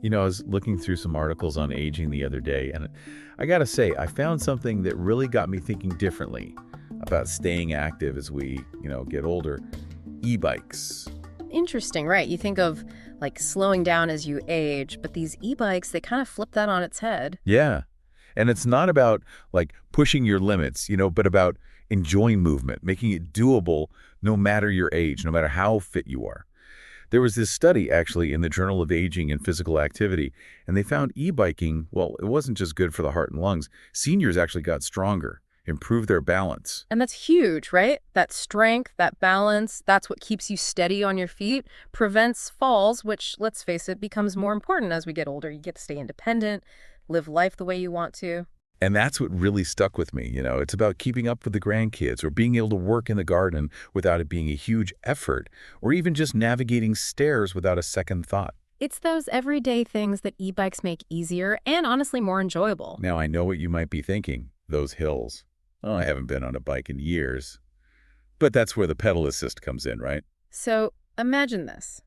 I was looking through some articles on aging the other day, and I gotta say, I found something that really got me thinking differently about staying active as we, get older. E-bikes. Interesting, right? You think of like slowing down as you age, but these e-bikes, they kind of flip that on its head. Yeah. And it's not about like pushing your limits, but about enjoying movement, making it doable no matter your age, no matter how fit you are. There was this study actually in the Journal of Aging and Physical Activity, and they found e-biking, well, it wasn't just good for the heart and lungs. Seniors actually got stronger, improved their balance. And that's huge, right? That strength, that balance, that's what keeps you steady on your feet, prevents falls, which, let's face it, becomes more important as we get older. You get to stay independent, live life the way you want to. And that's what really stuck with me. It's about keeping up with the grandkids or being able to work in the garden without it being a huge effort, or even just navigating stairs without a second thought. It's those everyday things that e-bikes make easier and honestly more enjoyable. Now, I know what you might be thinking, those hills. Oh, I haven't been on a bike in years. But that's where the pedal assist comes in, right? So imagine this.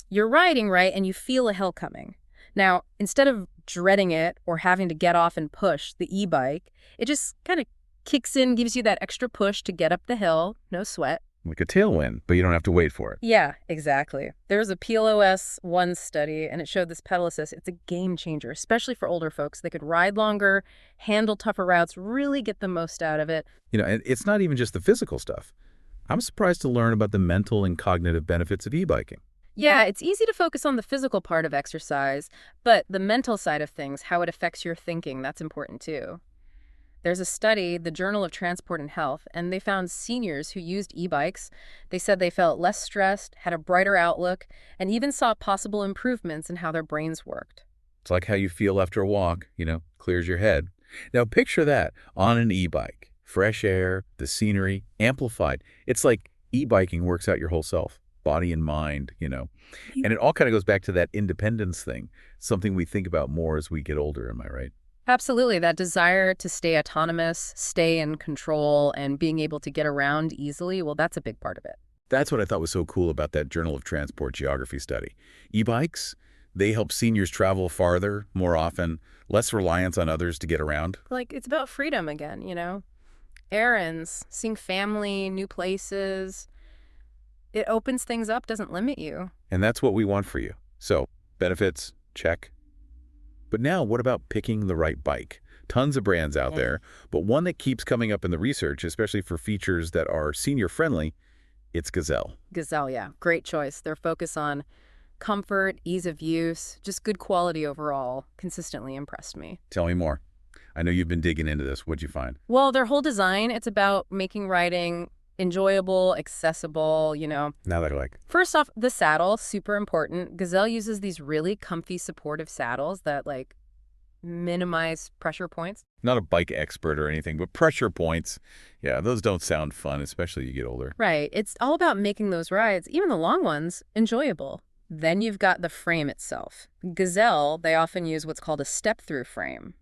You're riding, right, and you feel a hill coming. Now, instead of dreading it or having to get off and push the e-bike, it just kind of kicks in, gives you that extra push to get up the hill, no sweat. Like a tailwind, but you don't have to wait for it. Yeah, exactly. There's a PLOS One study, and it showed this pedal assist. It's a game changer, especially for older folks. They could ride longer, handle tougher routes, really get the most out of it. And it's not even just the physical stuff. I'm surprised to learn about the mental and cognitive benefits of e-biking. Yeah, it's easy to focus on the physical part of exercise, but the mental side of things, how it affects your thinking, that's important too. There's a study, the Journal of Transport and Health, and they found seniors who used e-bikes. They said they felt less stressed, had a brighter outlook, and even saw possible improvements in how their brains worked. It's like how you feel after a walk, clears your head. Now picture that on an e-bike. Fresh air, the scenery, amplified. It's like e-biking works out your whole self, body and mind. And it all kind of goes back to that independence thing, something we think about more as we get older, am I right? Absolutely. That desire to stay autonomous, stay in control, and being able to get around easily, well, that's a big part of it. That's what I thought was so cool about that Journal of Transport Geography study. E-bikes, they help seniors travel farther, more often, less reliance on others to get around. Like, it's about freedom again, Errands, seeing family, new places. It opens things up, doesn't limit you. And that's what we want for you. So, benefits, check. But now, what about picking the right bike? Tons of brands out there, but one that keeps coming up in the research, especially for features that are senior-friendly, it's Gazelle. Gazelle, yeah. Great choice. Their focus on comfort, ease of use, just good quality overall consistently impressed me. Tell me more. I know you've been digging into this. What'd you find? Well, their whole design, it's about making riding enjoyable, accessible, Now they're like, First off, the saddle, super important. Gazelle uses these really comfy, supportive saddles that, minimize pressure points. not a bike expert or anything, but pressure points. Yeah, those don't sound fun, especially as you get older. Right. It's all about making those rides, even the long ones, enjoyable. Then you've got the frame itself. Gazelle, they often use what's called a step-through frame.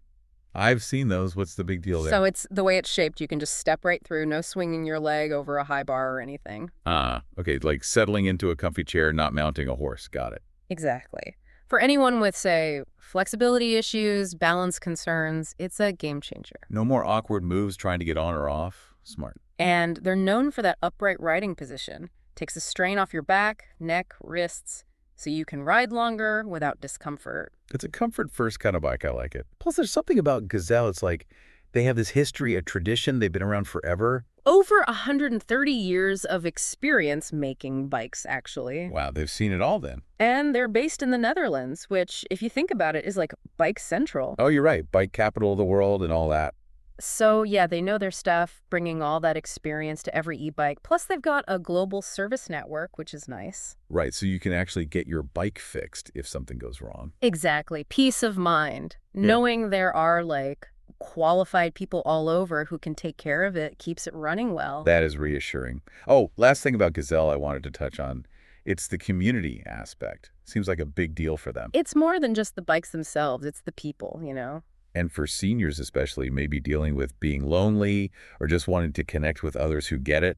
I've seen those. What's the big deal there? So it's the way it's shaped. You can just step right through, no swinging your leg over a high bar or anything. Okay, like settling into a comfy chair, not mounting a horse. Got it. Exactly. For anyone with, say, flexibility issues, balance concerns, it's a game changer. No more awkward moves trying to get on or off. Smart. And they're known for that upright riding position. Takes the strain off your back, neck, wrists, so you can ride longer without discomfort. It's a comfort-first kind of bike. I like it. Plus, there's something about Gazelle. It's like they have this history, a tradition. They've been around forever. Over 130 years of experience making bikes, actually. Wow, they've seen it all then. And they're based in the Netherlands, which, if you think about it, is like bike central. Oh, you're right. Bike capital of the world and all that. So, yeah, they know their stuff, bringing all that experience to every e-bike. Plus, they've got a global service network, which is nice. Right, so you can actually get your bike fixed if something goes wrong. Exactly. Peace of mind. Knowing there are, qualified people all over who can take care of it keeps it running well. That is reassuring. Oh, last thing about Gazelle I wanted to touch on. It's the community aspect. Seems like a big deal for them. It's more than just the bikes themselves. It's the people, And for seniors especially, maybe dealing with being lonely or just wanting to connect with others who get it,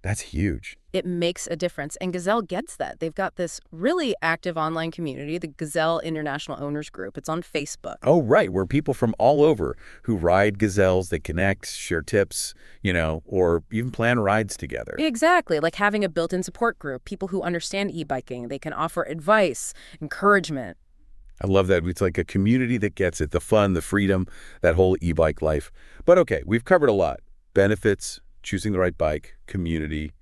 That's huge. It makes a difference. And Gazelle gets that. They've got this really active online community, the Gazelle International Owners Group. It's on Facebook. Oh, right, where people from all over who ride Gazelles, they connect, share tips, or even plan rides together. Exactly, like having a built-in support group, people who understand e-biking. They can offer advice, encouragement. I love that. It's like a community that gets it, the fun, the freedom, that whole e-bike life. But okay, we've covered a lot. Benefits, choosing the right bike, community.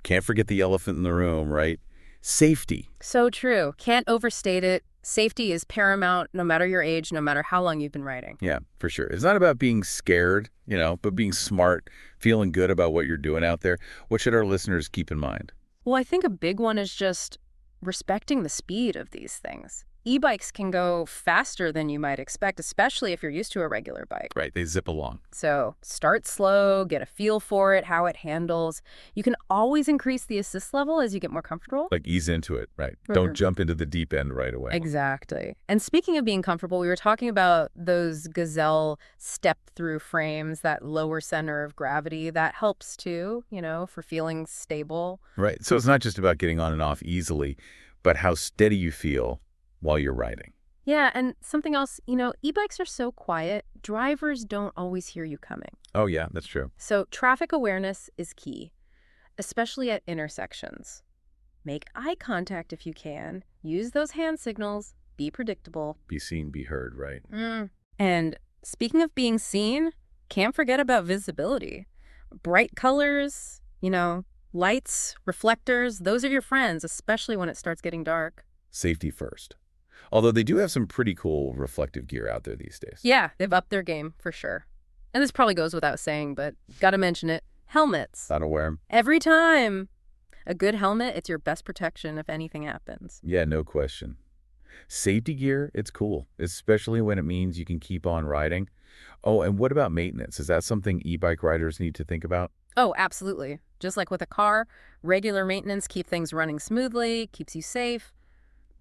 Can't forget the elephant in the room, right? Safety. So true. Can't overstate it. Safety is paramount no matter your age, no matter how long you've been riding. Yeah, for sure. It's not about being scared, but being smart, feeling good about what you're doing out there. What should our listeners keep in mind? Well, I think a big one is just respecting the speed of these things. E-bikes can go faster than you might expect, especially if you're used to a regular bike. Right, they zip along. So start slow, get a feel for it, how it handles. You can always increase the assist level as you get more comfortable. Like ease into it, right? Don't jump into the deep end right away. Exactly. And speaking of being comfortable, we were talking about those Gazelle step-through frames, that lower center of gravity. That helps too, for feeling stable. Right, so it's not just about getting on and off easily, but how steady you feel while you're riding. Yeah, and something else, e-bikes are so quiet, drivers don't always hear you coming. Oh yeah, that's true. So traffic awareness is key, especially at intersections. Make eye contact if you can. Use those hand signals. Be predictable. Be seen, be heard, right? And speaking of being seen, can't forget about visibility. Bright colors, lights, reflectors, those are your friends, especially when it starts getting dark. Safety first. Although they do have some pretty cool reflective gear out there these days. Yeah, they've upped their game for sure. And this probably goes without saying, but gotta mention it. Helmets. Gotta wear them. Every time. A good helmet, it's your best protection if anything happens. Yeah, no question. Safety gear, it's cool, especially when it means you can keep on riding. Oh, and what about maintenance? Is that something e-bike riders need to think about? Oh, absolutely. Just like with a car, regular maintenance keeps things running smoothly, keeps you safe.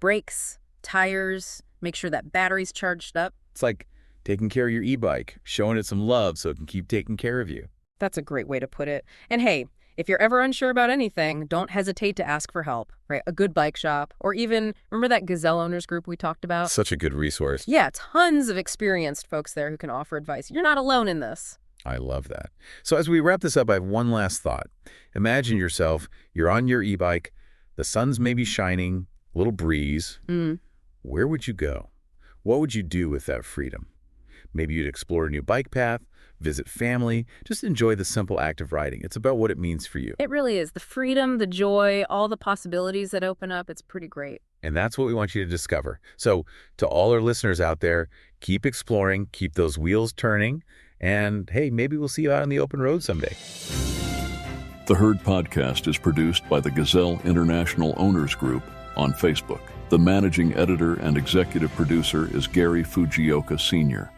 Brakes, tires, make sure that battery's charged up. It's like taking care of your e-bike, showing it some love so it can keep taking care of you. That's a great way to put it. And hey, if you're ever unsure about anything, don't hesitate to ask for help, right? A good bike shop, or even, remember that Gazelle owners group we talked about? Such a good resource. Yeah, tons of experienced folks there who can offer advice. You're not alone in this. I love that. So as we wrap this up, I have one last thought. Imagine yourself, you're on your e-bike, the sun's maybe shining, little breeze. Where would you go? What would you do with that freedom? Maybe you'd explore a new bike path, visit family, just enjoy the simple act of riding. It's about what it means for you. It really is. The freedom, the joy, all the possibilities that open up, it's pretty great. And that's what we want you to discover. So to all our listeners out there, keep exploring, keep those wheels turning, and hey, maybe we'll see you out on the open road someday. The Herd Podcast is produced by the Gazelle International Owners Group on Facebook. The managing editor and executive producer is Gary Fujioka Sr.